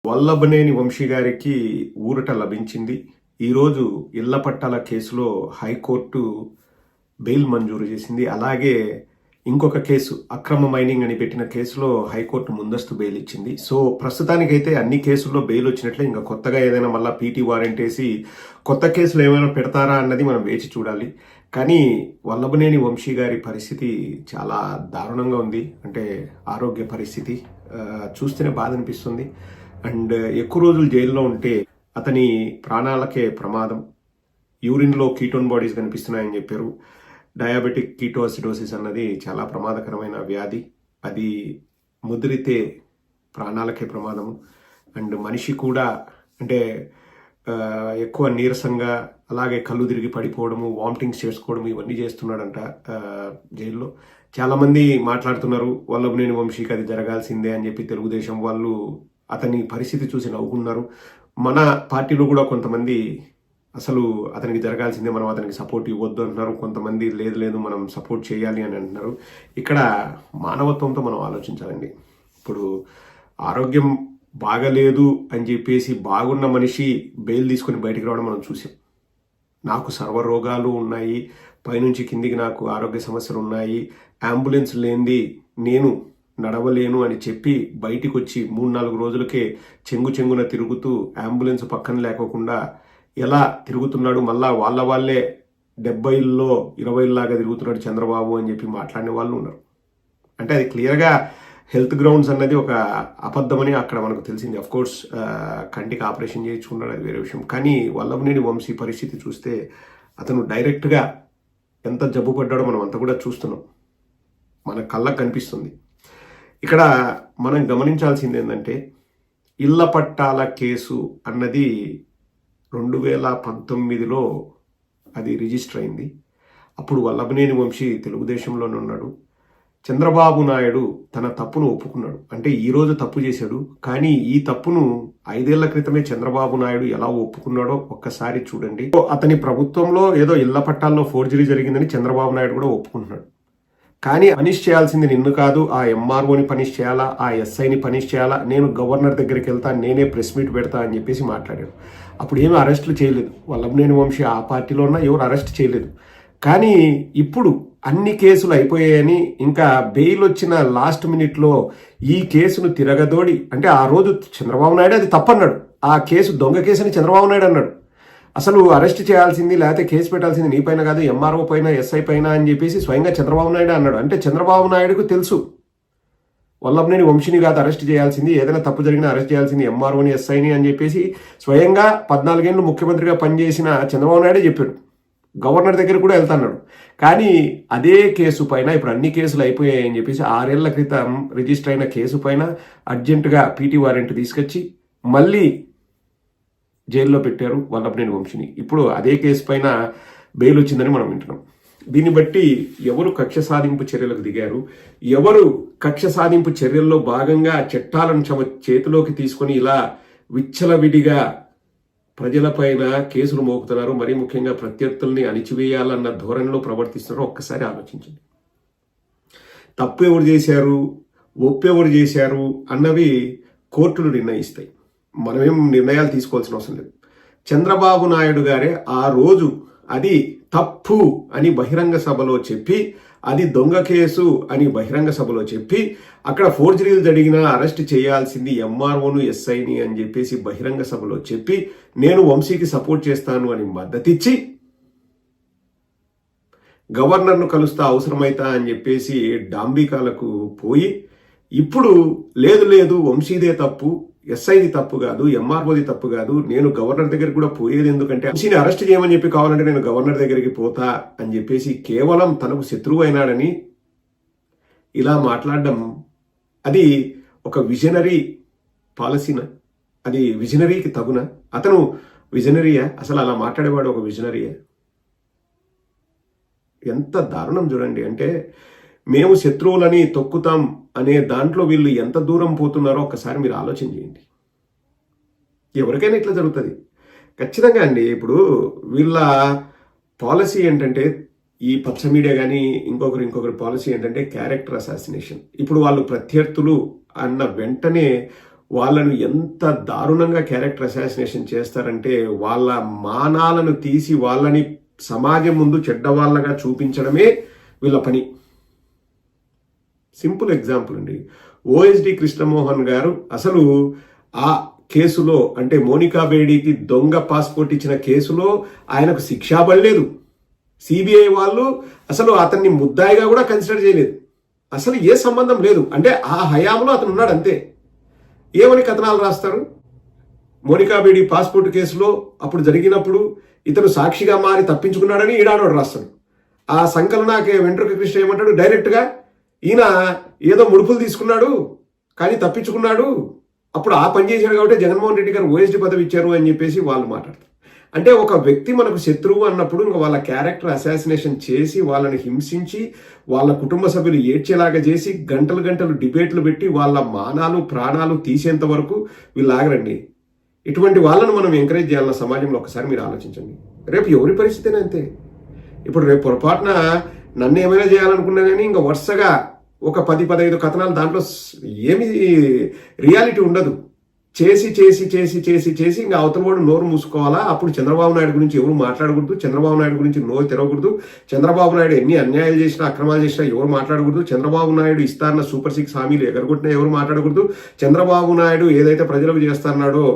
వల్లభనేని వంశీ గారికి ఊరట లభించింది. ఈరోజు ఇళ్ల పట్టాల కేసులో హైకోర్టు బెయిల్ మంజూరు చేసింది. అలాగే ఇంకొక కేసు అక్రమ మైనింగ్ అని పెట్టిన కేసులో హైకోర్టు ముందస్తు బెయిల్ ఇచ్చింది. సో ప్రస్తుతానికైతే అన్ని కేసుల్లో బెయిల్ వచ్చినట్లే. ఇంకా కొత్తగా ఏదైనా మళ్ళీ పీటీ వారెంట్ వేసి కొత్త కేసులు ఏమైనా పెడతారా అన్నది మనం వేచి చూడాలి. కానీ వల్లభనేని వంశీ గారి పరిస్థితి చాలా దారుణంగా ఉంది. అంటే ఆరోగ్య పరిస్థితి చూస్తేనే బాధ అనిపిస్తుంది. అండ్ ఎక్కువ రోజులు జైల్లో ఉంటే అతని ప్రాణాలకే ప్రమాదం. యూరిన్లో కీటోన్ బాడీస్ కనిపిస్తున్నాయని చెప్పారు. డయాబెటిక్ కీటోసిడోసిస్ అన్నది చాలా ప్రమాదకరమైన వ్యాధి. అది ముదిరితే ప్రాణాలకే ప్రమాదము. అండ్ మనిషి కూడా అంటే ఎక్కువ నీరసంగా, అలాగే కళ్ళు తిరిగి పడిపోవడము, వామిటింగ్స్ చేసుకోవడము, ఇవన్నీ చేస్తున్నాడంట జైల్లో. చాలామంది మాట్లాడుతున్నారు వల్లభనేని వంశీకి అది జరగాల్సిందే అని చెప్పి. తెలుగుదేశం వాళ్ళు అతని పరిస్థితి చూసి నవ్వుకున్నారు. మన పార్టీలో కూడా కొంతమంది అసలు అతనికి జరగాల్సిందే, మనం అతనికి సపోర్ట్ ఇవ్వద్దు అంటున్నారు. కొంతమంది లేదు లేదు మనం సపోర్ట్ చేయాలి అని అంటున్నారు. ఇక్కడ మానవత్వంతో మనం ఆలోచించాలండి. ఇప్పుడు ఆరోగ్యం బాగలేదు అని చెప్పేసి బాగున్న మనిషి బెయిల్ తీసుకొని బయటికి రావడం మనం చూసాం. నాకు సర్వరోగాలు ఉన్నాయి, పైనుంచి కిందికి నాకు ఆరోగ్య సమస్యలు ఉన్నాయి, అంబులెన్స్ లేనిది నేను నడవలేను అని చెప్పి బయటికి వచ్చి 3-4 రోజులకే చెంగున తిరుగుతూ అంబులెన్స్ పక్కన లేకోకుండా ఎలా తిరుగుతున్నాడు. మళ్ళా వాళ్ళే 70లో 20లాగా తిరుగుతున్నాడు చంద్రబాబు అని చెప్పి మాట్లాడిన వాళ్ళు ఉన్నారు. అంటే అది క్లియర్గా హెల్త్ గ్రౌండ్స్ అన్నది ఒక అబద్ధమని అక్కడ మనకు తెలిసింది. అఫ్కోర్స్ కంటికి ఆపరేషన్ చేయించుకున్నాడు, అది వేరే విషయం. కానీ వల్లభనేని వంశీ పరిస్థితి చూస్తే అతను డైరెక్ట్గా ఎంత జబ్బు పడ్డాడో మనం అంతా కూడా చూస్తున్నాం, మన కళ్ళకు కనిపిస్తుంది. ఇక్కడ మనం గమనించాల్సింది ఏంటంటే ఇళ్ల పట్టాల కేసు అన్నది 2019లో అది రిజిస్టర్ అయింది. అప్పుడు వల్లభనేని వంశీ తెలుగుదేశంలోనే ఉన్నాడు. చంద్రబాబు నాయుడు తన తప్పును ఒప్పుకున్నాడు. అంటే ఈరోజు తప్పు చేశాడు, కానీ ఈ తప్పును 5 ఏళ్ల క్రితమే చంద్రబాబు నాయుడు ఎలా ఒప్పుకున్నాడో ఒక్కసారి చూడండి. అతని ప్రభుత్వంలో ఏదో ఇళ్ల పట్టాల్లో ఫోర్జరీ జరిగిందని చంద్రబాబు నాయుడు కూడా ఒప్పుకుంటున్నాడు. కానీ పనిష్ చేయాల్సింది నిన్ను కాదు, ఆ ఎంఆర్ఓని పనిష్ చేయాలా, ఆ ఎస్ఐని పనిష్ చేయాలా, నేను గవర్నర్ దగ్గరికి వెళ్తా, నేనే ప్రెస్ మీట్ పెడతా అని చెప్పేసి మాట్లాడాడు. అప్పుడు ఏమీ అరెస్టులు చేయలేదు. వల్లభనేని వంశీ ఆ పార్టీలో ఉన్న ఎవరు అరెస్ట్ చేయలేదు. కానీ ఇప్పుడు అన్ని కేసులు అయిపోయాయని ఇంకా బెయిల్ వచ్చిన లాస్ట్ మినిట్లో ఈ కేసును తిరగదోడి, అంటే ఆ రోజు చంద్రబాబు నాయుడు అది తప్పన్నాడు, ఆ కేసు దొంగ కేసు అని చంద్రబాబు నాయుడు అన్నాడు. అసలు అరెస్ట్ చేయాల్సింది లేకపోతే కేసు పెట్టాల్సింది నీ పైన కాదు, ఎంఆర్ఓ పైన, ఎస్ఐ పైన అని చెప్పేసి స్వయంగా చంద్రబాబు నాయుడు అన్నాడు. అంటే చంద్రబాబు నాయుడుకు తెలుసు వల్లభనేని వంశీని కాదు అరెస్ట్ చేయాల్సింది, ఏదైనా తప్పు జరిగినా అరెస్ట్ చేయాల్సింది ఎంఆర్ఓని, ఎస్ఐని అని చెప్పేసి స్వయంగా 14 ఏళ్ళు ముఖ్యమంత్రిగా పనిచేసిన చంద్రబాబు నాయుడే చెప్పాడు. గవర్నర్ దగ్గర కూడా వెళ్తున్నాడు. కానీ అదే కేసు పైన ఇప్పుడు అన్ని కేసులు అయిపోయాయని చెప్పేసి 6 ఏళ్ల క్రితం రిజిస్టర్ అయిన కేసు పైన అర్జెంటుగా పీటీ వారెంట్ తీసుకొచ్చి మళ్ళీ జైల్లో పెట్టారు వల్లభనేని వంశీని. ఇప్పుడు అదే కేసు పైన బెయిల్ వచ్చిందని మనం వింటున్నాం. దీన్ని బట్టి ఎవరు కక్ష సాధింపు చర్యలకు దిగారు, ఎవరు కక్ష సాధింపు చర్యల్లో భాగంగా చట్టాలను చేతిలోకి తీసుకొని ఇలా విచ్చలవిడిగా ప్రజలపైన కేసులు మోపుతున్నారు, మరీ ముఖ్యంగా ప్రత్యర్థుల్ని అణిచివేయాలన్న ధోరణిలో ప్రవర్తిస్తున్నారో ఒక్కసారి ఆలోచించండి. తప్పు ఎవరు చేశారు, ఒప్పు ఎవరు చేశారు అన్నవి కోర్టులు నిర్ణయిస్తాయి. మనమేం నిర్ణయాలు తీసుకోవాల్సిన అవసరం లేదు. చంద్రబాబు నాయుడు గారే ఆ రోజు అది తప్పు అని బహిరంగ సభలో చెప్పి, అది దొంగ కేసు అని బహిరంగ సభలో చెప్పి, అక్కడ ఫోర్జరీలు జరిగినా అరెస్ట్ చేయాల్సింది ఎంఆర్ఓను, ఎస్ఐని అని చెప్పేసి బహిరంగ సభలో చెప్పి, నేను వంశీకి సపోర్ట్ చేస్తాను అని మద్దతిచ్చి, గవర్నర్ను కలుస్తా అవసరమైతా అని చెప్పేసి డాంబికాలకు పోయి, ఇప్పుడు లేదు వంశీదే తప్పు, ఎస్ఐది తప్పు కాదు, ఎంఆర్ఓది తప్పు కాదు, నేను గవర్నర్ దగ్గరికి కూడా పోయేది ఎందుకంటే వంశీని అరెస్ట్ చేయమని చెప్పి కావాలంటే నేను గవర్నర్ దగ్గరికి పోతా అని చెప్పేసి కేవలం తనకు శత్రువు అయినాడని ఇలా మాట్లాడడం, అది ఒక విజనరీ పాలసీనా? అది విజనరీకి తగునా? అతను విజనరీయా? అసలు అలా మాట్లాడేవాడు ఒక విజనరీయా? ఎంత దారుణం చూడండి. అంటే మేము శత్రువులని తొక్కుతాం అనే దాంట్లో వీళ్ళు ఎంత దూరం పోతున్నారో ఒక్కసారి మీరు ఆలోచన చేయండి. ఎవరికైనా ఇట్లా జరుగుతుంది ఖచ్చితంగా అండి. ఇప్పుడు వీళ్ళ పాలసీ ఏంటంటే, ఈ పచ్చ మీడియా కానీ ఇంకొకరి పాలసీ ఏంటంటే క్యారెక్టర్ అసాసినేషన్. ఇప్పుడు వాళ్ళు ప్రత్యర్థులు అన్న వెంటనే వాళ్ళను ఎంత దారుణంగా క్యారెక్టర్ అసాసినేషన్ చేస్తారంటే వాళ్ళ మానాలను తీసి వాళ్ళని సమాజం ముందు చెడ్డవాళ్ళగా చూపించడమే వీళ్ళ పని. సింపుల్ ఎగ్జాంపుల్ అండి. ఓఎస్డి కృష్ణమోహన్ గారు అసలు ఆ కేసులో అంటే మోనికా బేడీకి దొంగ పాస్పోర్ట్ ఇచ్చిన కేసులో ఆయనకు శిక్ష పడలేదు. సిబిఐ వాళ్ళు అసలు అతన్ని ముద్దాయిగా కూడా కన్సిడర్ చేయలేదు. అసలు ఏ సంబంధం లేదు. అంటే ఆ హయాంలో అతను ఉన్నాడు అంతే. ఏమని కథనాలు రాస్తారు? మోనికా బేడీ పాస్పోర్ట్ కేసులో అప్పుడు జరిగినప్పుడు ఇతను సాక్షిగా మారి తప్పించుకున్నాడని ఈడాడోడు రాస్తాడు. ఆ సంకలనాకే వెంట్రుక కృష్ణ ఏమంటాడు డైరెక్ట్గా, ఈయన ఏదో ముడుపులు తీసుకున్నాడు కానీ తప్పించుకున్నాడు, అప్పుడు ఆ పని చేశాడు కాబట్టి జగన్మోహన్ రెడ్డి గారు ఓఎస్డీ పదవి ఇచ్చారు అని చెప్పేసి వాళ్ళు మాట్లాడతారు. అంటే ఒక వ్యక్తి మనకు శత్రువు అన్నప్పుడు ఇంకా వాళ్ళ క్యారెక్టర్ అసాసినేషన్ చేసి వాళ్ళని హింసించి వాళ్ళ కుటుంబ సభ్యులు ఏడ్చేలాగా చేసి గంటలు గంటలు డిబేట్లు పెట్టి వాళ్ళ మానాలు ప్రాణాలు తీసేంత వరకు వీళ్ళు ఆగరండి. ఇటువంటి వాళ్ళను మనం ఎంకరేజ్ చేయాలన్న సమాజంలో ఒకసారి మీరు ఆలోచించండి. రేపు ఎవరి పరిస్థితినే అంతే. ఇప్పుడు రేపు పొరపాటున నన్ను ఏమైనా చేయాలనుకున్నా కానీ ఇంకా వరుసగా ఒక 10-15 కథనాలు దాంట్లో ఏమి రియాలిటీ ఉండదు. చేసి చేసి చేసి చేసి చేసి ఇంకా అవతల వాడు నోరు మూసుకోవాలా. అప్పుడు చంద్రబాబు నాయుడు గురించి ఎవరు మాట్లాడకూడదు, చంద్రబాబు నాయుడు గురించి నోరు తెరవకూడదు, చంద్రబాబు నాయుడు ఎన్ని అన్యాయాలు చేసినా అక్రమాలు చేసినా ఎవరు మాట్లాడకూడదు, చంద్రబాబు నాయుడు ఇస్తారన్న సూపర్ 6 హామీలు ఎగరగొట్టినా ఎవరు మాట్లాడకూడదు, చంద్రబాబు నాయుడు ఏదైతే ప్రజలకు చేస్తున్నాడో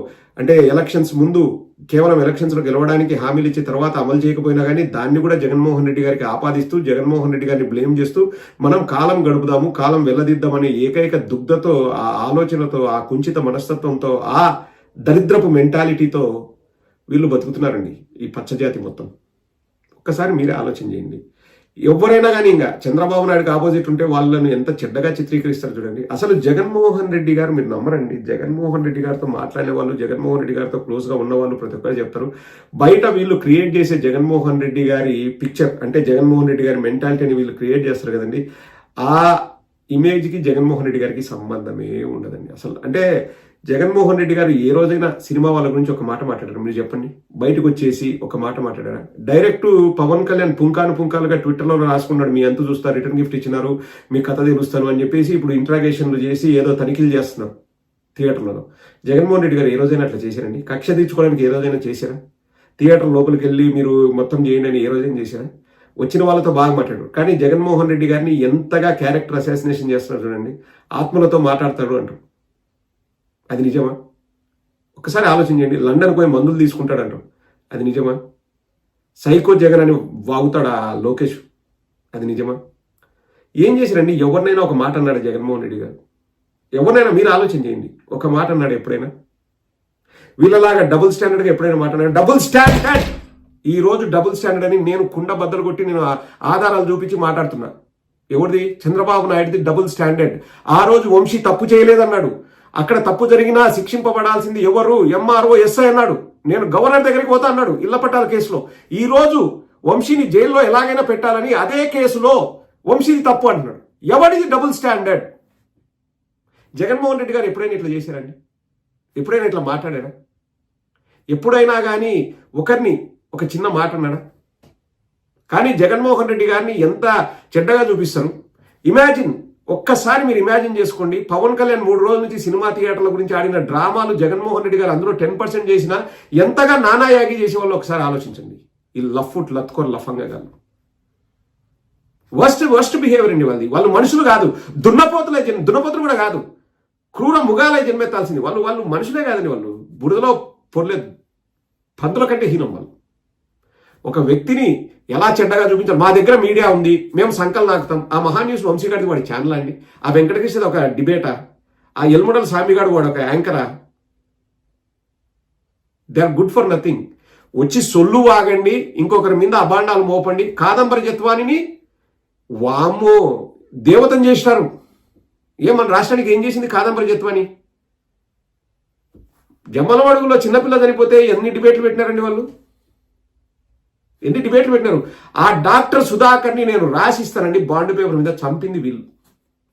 అంటే ఎలక్షన్స్ ముందు కేవలం ఎలక్షన్స్లో గెలవడానికి హామీలు ఇచ్చిన తర్వాత అమలు చేయకపోయినా కానీ దాన్ని కూడా జగన్మోహన్ రెడ్డి గారికి ఆపాదిస్తూ జగన్మోహన్ రెడ్డి గారిని బ్లేమ్ చేస్తూ మనం కాలం గడుపుదాము, కాలం వెళ్ళదిద్దామనే ఏకైక దుగ్ధతో, ఆ ఆలోచనతో, ఆ కుంచిత మనస్తత్వంతో, ఆ దరిద్రపు మెంటాలిటీతో వీళ్ళు బతుకుతున్నారండి ఈ పచ్చజాతి మొత్తం. ఒక్కసారి మీరే ఆలోచన చేయండి. ఎవరైనా కానీ ఇంకా చంద్రబాబు నాయుడుకి ఆపోజిట్ ఉంటే వాళ్ళని ఎంత చెడ్డగా చిత్రీకరిస్తారు చూడండి. అసలు జగన్మోహన్ రెడ్డి గారు మీరు నమ్మరండి, జగన్మోహన్ రెడ్డి గారితో మాట్లాడే వాళ్ళు, జగన్మోహన్ రెడ్డి గారితో క్లోజ్గా ఉన్న వాళ్ళు ప్రతి ఒక్కరు చెప్తారు, బయట వీళ్ళు క్రియేట్ చేసే జగన్మోహన్ రెడ్డి గారి పిక్చర్ అంటే జగన్మోహన్ రెడ్డి గారి మెంటాలిటీని వీళ్ళు క్రియేట్ చేస్తారు కదండి, ఆ ఇమేజ్కి జగన్మోహన్ రెడ్డి గారికి సంబంధమే ఉండదండి అసలు. అంటే జగన్మోహన్ రెడ్డి గారు ఏ రోజైనా సినిమా వాళ్ళ గురించి ఒక మాట మాట్లాడారు? మీరు చెప్పండి. బయటకు వచ్చేసి ఒక మాట మాట్లాడారా? డైరెక్ట్ పవన్ కళ్యాణ్ పుంకాలుగా ట్విట్టర్లో రాసుకున్నాడు, మీ ఎంత చూస్తారు, రిటర్న్ గిఫ్ట్ ఇచ్చినారు, మీ కథ తెలుస్తాను అని చెప్పేసి ఇప్పుడు ఇంట్రాగేషన్లు చేసి ఏదో తనిఖీలు చేస్తున్నారు థియేటర్లలో. జగన్మోహన్ రెడ్డి గారు ఏ రోజైనా అట్లా చేశారండి? కక్ష తీర్చుకోవడానికి ఏ రోజైనా చేశారా? థియేటర్ లోపలికి వెళ్ళి మీరు మొత్తం చేయండి అని ఏ రోజైనా చేశారా? వచ్చిన వాళ్ళతో బాగా మాట్లాడారు. కానీ జగన్మోహన్ రెడ్డి గారిని ఎంతగా క్యారెక్టర్ అసాసినేషన్ చేస్తున్నారు చూడండి. ఆత్మలతో మాట్లాడతాడు అంటారు, అది నిజమా? ఒకసారి ఆలోచించండి. లండన్ పోయి మందులు తీసుకుంటాడంటారు, అది నిజమా? సైకో జగన్ అని వాగుతాడు ఆ లోకేష్, అది నిజమా? ఏం చేశారండి? ఎవరినైనా ఒక మాట అన్నాడు జగన్మోహన్ రెడ్డి గారు? ఎవరినైనా మీరు ఆలోచన చేయండి, ఒక మాట అన్నాడు ఎప్పుడైనా? వీళ్ళలాగా డబుల్ స్టాండర్డ్గా ఎప్పుడైనా మాట అన్నాడు? డబుల్ స్టాండర్డ్, ఈ రోజు డబుల్ స్టాండర్డ్ అని నేను కుండ బద్దలు కొట్టి నేను ఆధారాలు చూపించి మాట్లాడుతున్నా. ఎవరిది? చంద్రబాబు నాయుడుది డబుల్ స్టాండర్డ్. ఆ రోజు వంశీ తప్పు చేయలేదన్నాడు, అక్కడ తప్పు జరిగినా శిక్షింపబడాల్సింది ఎవరు? ఎంఆర్ఓ ఎస్ఐ అన్నాడు. నేను గవర్నర్ దగ్గరికి పోతా అన్నాడు ఇళ్ల పట్టాల కేసులో. ఈ రోజు వంశీని జైల్లో ఎలాగైనా పెట్టాలని అదే కేసులో వంశీది తప్పు అంటున్నాడు. ఎవరిది డబుల్ స్టాండర్డ్? జగన్మోహన్ రెడ్డి గారు ఎప్పుడైనా ఇట్లా చేశారండి? ఎప్పుడైనా ఇట్లా మాట్లాడారా? ఎప్పుడైనా కానీ ఒకరిని ఒక చిన్న మాట అన్నాడా? కానీ జగన్మోహన్ రెడ్డి గారిని ఎంత చెడ్డగా చూపిస్తారు. ఇమాజిన్, ఒక్కసారి మీరు ఇమాజిన్ చేసుకోండి. పవన్ కళ్యాణ్ 3 రోజుల నుంచి సినిమా థియేటర్ల గురించి ఆడిన డ్రామాలు జగన్మోహన్ రెడ్డి గారు అందులో 10% చేసినా ఎంతగా నానాయాగి చేసే వాళ్ళు ఒకసారి ఆలోచించండి. ఈ లఫ్ఫుట్ లత్కోర్ లఫంగా కాదు, వర్స్ట్ బిహేవియర్ అండి వాళ్ళది. వాళ్ళు మనుషులు కాదు, దున్నపోతులు కూడా కాదు, క్రూర ముగాలే జన్మెత్తాల్సింది. వాళ్ళు మనుషులే కాదండి, వాళ్ళు బురదలో పొరలే పందుల కంటే హీనం వాళ్ళు. ఒక వ్యక్తిని ఎలా చెడ్డగా చూపించారు. మా దగ్గర మీడియా ఉంది, మేము సంకల్ నాకుతాం. ఆ మహాన్యూస్ వంశీగాడి వాడి ఛానల్ అండి, ఆ వెంకటకృష్ణది ఒక డిబేటా, ఆ ఎల్ముడల స్వామిగాడు వాడు ఒక యాంకరా? They are good for nothing. వచ్చి సొల్లు వాగండి, ఇంకొకరి మీద అభాండాలు మోపండి. కాదంబరి జత్వానిని వామ్మో దేవతం చేసినారు. మన రాష్ట్రానికి ఏం చేసింది కాదంబరి జత్వాని? జమ్మలమడుగులో చిన్నపిల్ల చనిపోతే ఎన్ని డిబేట్లు పెట్టినారండి వాళ్ళు, ఎన్ని డిబేట్లు పెట్టినారు. ఆ డాక్టర్ సుధాకర్ని నేను రాసిస్తానండి బాండ్ పేపర్ మీద, చంపింది వీళ్ళు.